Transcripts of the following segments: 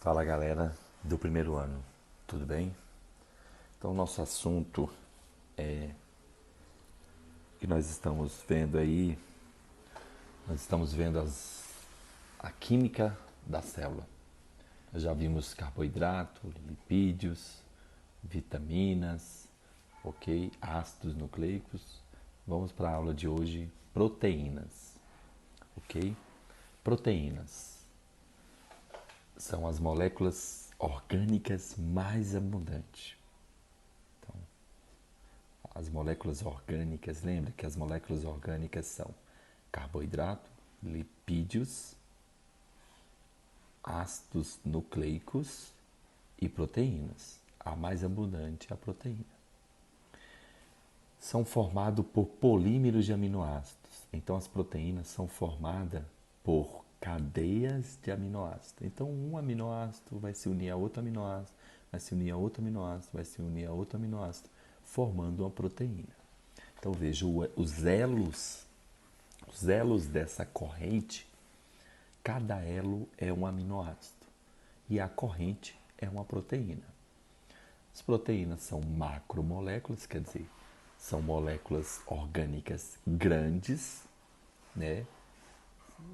Fala galera do primeiro ano, tudo bem? Então nosso assunto é que nós estamos vendo aí, nós estamos vendo a química da célula. Nós já vimos carboidrato, lipídios, vitaminas, ok? Ácidos nucleicos. Vamos para a aula de hoje, proteínas, ok? Proteínas são as moléculas orgânicas mais abundantes. Então, as moléculas orgânicas, lembra que as moléculas orgânicas são carboidrato, lipídios, ácidos nucleicos e proteínas. A mais abundante é a proteína. São formados por polímeros de aminoácidos. Então, as proteínas são formadas por cadeias de aminoácidos. Então, um aminoácido vai se unir a outro aminoácido, vai se unir a outro aminoácido, vai se unir a outro aminoácido, formando uma proteína. Então, veja, os elos dessa corrente, cada elo é um aminoácido e a corrente é uma proteína. As proteínas são macromoléculas, quer dizer, são moléculas orgânicas grandes, né?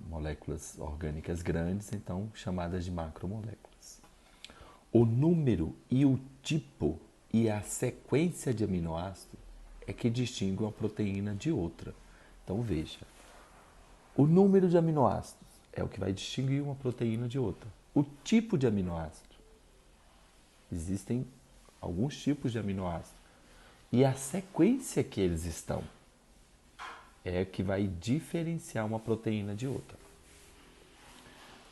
Moléculas orgânicas grandes, então chamadas de macromoléculas. O número e o tipo e a sequência de aminoácidos é que distingue uma proteína de outra. Então veja, o número de aminoácidos é o que vai distinguir uma proteína de outra. O tipo de aminoácido, existem alguns tipos de aminoácidos, e a sequência que eles estão é que vai diferenciar uma proteína de outra.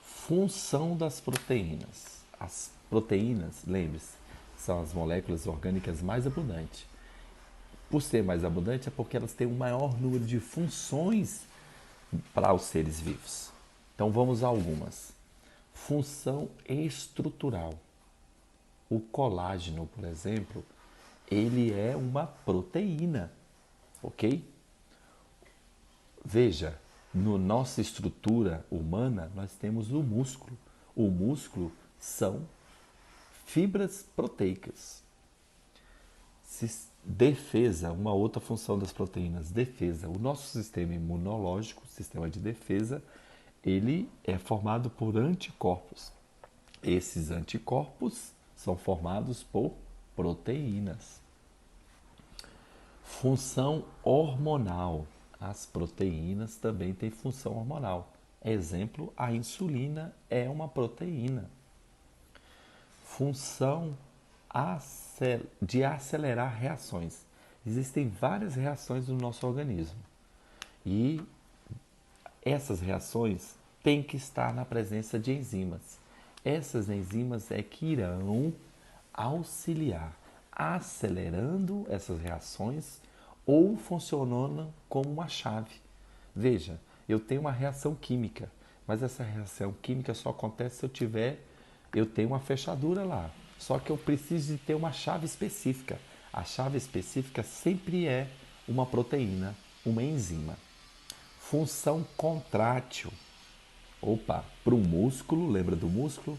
Função das proteínas. As proteínas, lembre-se, são as moléculas orgânicas mais abundantes. Por ser mais abundante é porque elas têm um maior número de funções para os seres vivos. Então vamos a algumas. Função estrutural. O colágeno, por exemplo, ele é uma proteína, ok? Veja, na nossa estrutura humana, nós temos o músculo. O músculo são fibras proteicas. Defesa, uma outra função das proteínas, defesa. O nosso sistema imunológico, sistema de defesa, ele é formado por anticorpos. Esses anticorpos são formados por proteínas. Função hormonal. As proteínas também têm função hormonal. Exemplo, a insulina é uma proteína. Função de acelerar reações. Existem várias reações no nosso organismo. E essas reações têm que estar na presença de enzimas. Essas enzimas é que irão auxiliar, acelerando essas reações ou funcionando como uma chave. Veja, eu tenho uma reação química, mas essa reação química só acontece se eu tenho uma fechadura lá. Só que eu preciso de ter uma chave específica. A chave específica sempre é uma proteína, uma enzima. Função contrátil. Opa, para o músculo, lembra do músculo?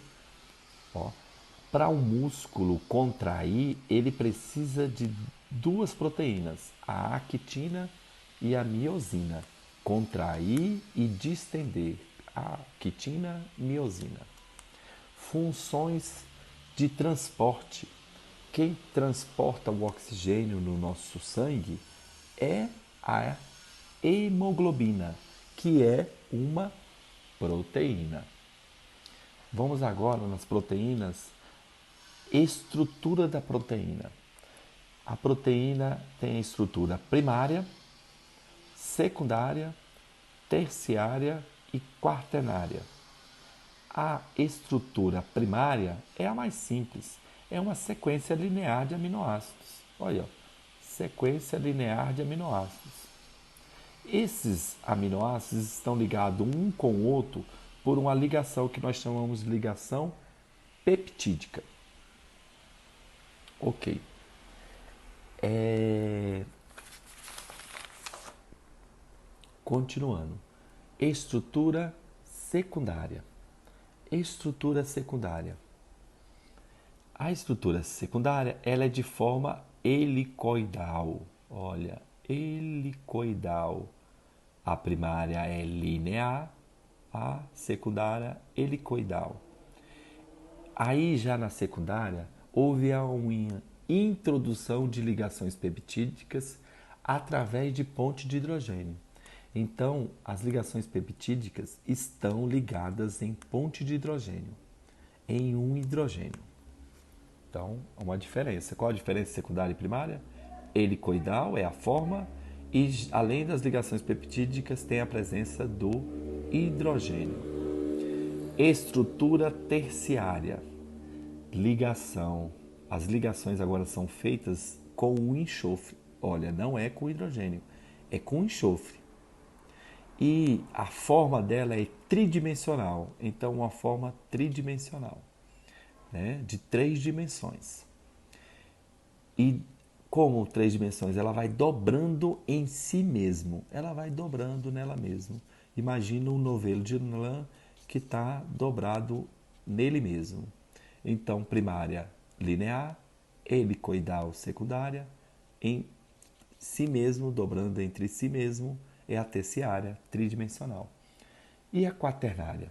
Para o músculo contrair, ele precisa de duas proteínas, a actina e a miosina. Contrair e distender, a actina, miosina. Funções de transporte. Quem transporta o oxigênio no nosso sangue é a hemoglobina, que é uma proteína. Vamos agora nas proteínas. Estrutura da proteína. A proteína tem a estrutura primária, secundária, terciária e quaternária. A estrutura primária é a mais simples, é uma sequência linear de aminoácidos. Olha, sequência linear de aminoácidos. Esses aminoácidos estão ligados um com o outro por uma ligação que nós chamamos de ligação peptídica. Ok. Continuando. Estrutura secundária. Estrutura secundária. A estrutura secundária, ela é de forma helicoidal. Olha, helicoidal. A primária é linear, a secundária helicoidal. Aí já na secundária houve uma introdução de ligações peptídicas através de ponte de hidrogênio. Então, as ligações peptídicas estão ligadas em ponte de hidrogênio, em um hidrogênio. Então, há uma diferença. Qual a diferença secundária e primária? Helicoidal é a forma e, além das ligações peptídicas, tem a presença do hidrogênio. Estrutura terciária. Ligação. As ligações agora são feitas com o enxofre. Olha, não é com hidrogênio, é com enxofre. E a forma dela é tridimensional. Então, uma forma tridimensional, né? De 3 dimensões. E como 3 dimensões, ela vai dobrando em si mesmo. Ela vai dobrando nela mesma. Imagina um novelo de lã que está dobrado nele mesmo. Então, primária linear, helicoidal secundária, em si mesmo, dobrando entre si mesmo, é a terciária, tridimensional. E a quaternária?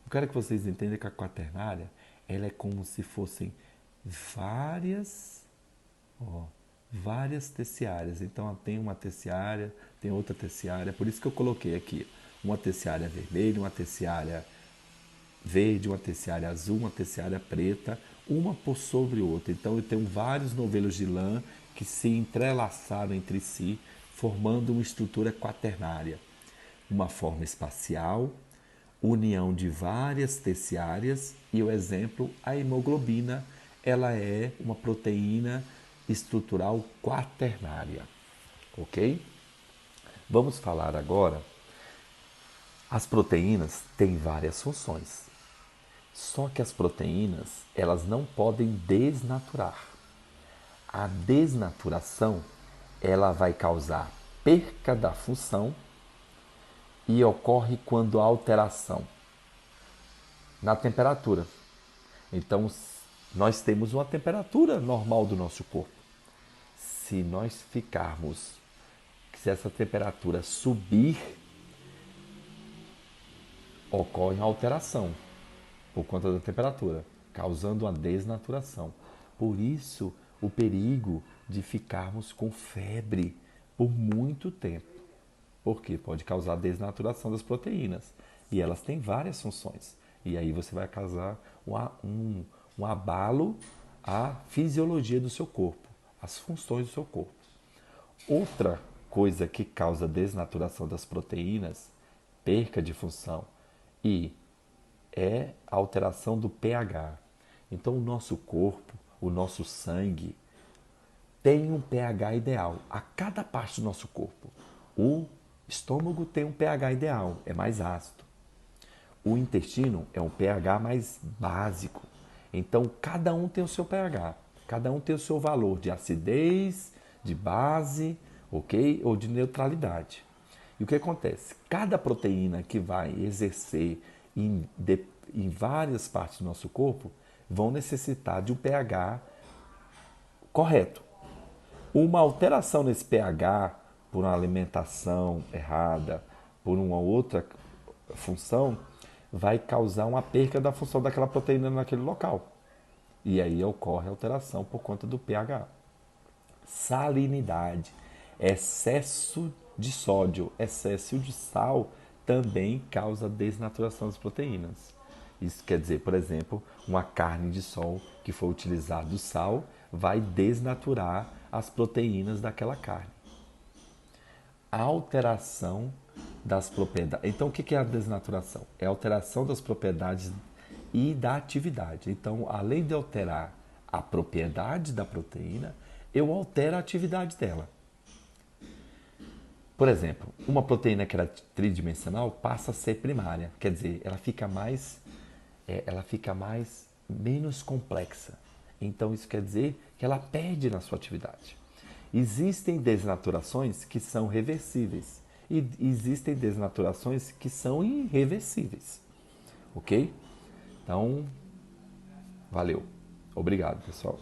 Eu quero que vocês entendam que a quaternária, ela é como se fossem várias, várias terciárias. Então, tem uma terciária, tem outra terciária, por isso que eu coloquei aqui uma terciária vermelha, uma terciária verde, uma terciária azul, uma terciária preta, uma por sobre outra. Então eu tenho vários novelos de lã que se entrelaçaram entre si, formando uma estrutura quaternária. Uma forma espacial, união de várias terciárias e o exemplo, a hemoglobina, ela é uma proteína estrutural quaternária. Ok? Vamos falar agora. As proteínas têm várias funções. Só que as proteínas, elas não podem desnaturar. A desnaturação, ela vai causar perca da função e ocorre quando há alteração na temperatura. Então, nós temos uma temperatura normal do nosso corpo. Se nós ficarmos, se essa temperatura subir, ocorre uma alteração por conta da temperatura, causando uma desnaturação. Por isso, o perigo de ficarmos com febre por muito tempo. Porque pode causar desnaturação das proteínas. E elas têm várias funções. E aí você vai causar um abalo à fisiologia do seu corpo, às funções do seu corpo. Outra coisa que causa desnaturação das proteínas, perca de função, e é a alteração do pH. Então, o nosso corpo, o nosso sangue, tem um pH ideal a cada parte do nosso corpo. O estômago tem um pH ideal, é mais ácido. O intestino é um pH mais básico. Então, cada um tem o seu pH, cada um tem o seu valor de acidez, de base, ok? Ou de neutralidade. E o que acontece? Cada proteína que vai exercer em várias partes do nosso corpo vão necessitar de um pH correto. Uma alteração nesse pH por uma alimentação errada, por uma outra função, vai causar uma perca da função daquela proteína naquele local. E aí ocorre alteração por conta do pH. Salinidade, excesso de sódio, excesso de sal também causa desnaturação das proteínas. Isso quer dizer, por exemplo, uma carne de sol que for utilizado sal vai desnaturar as proteínas daquela carne. A alteração das propriedades. Então, o que é a desnaturação? É a alteração das propriedades e da atividade. Então, além de alterar a propriedade da proteína, eu altero a atividade dela. Por exemplo, uma proteína que era tridimensional passa a ser primária, quer dizer, ela fica menos complexa. Então isso quer dizer que ela perde na sua atividade. Existem desnaturações que são reversíveis e existem desnaturações que são irreversíveis. Ok? Então, valeu. Obrigado, pessoal.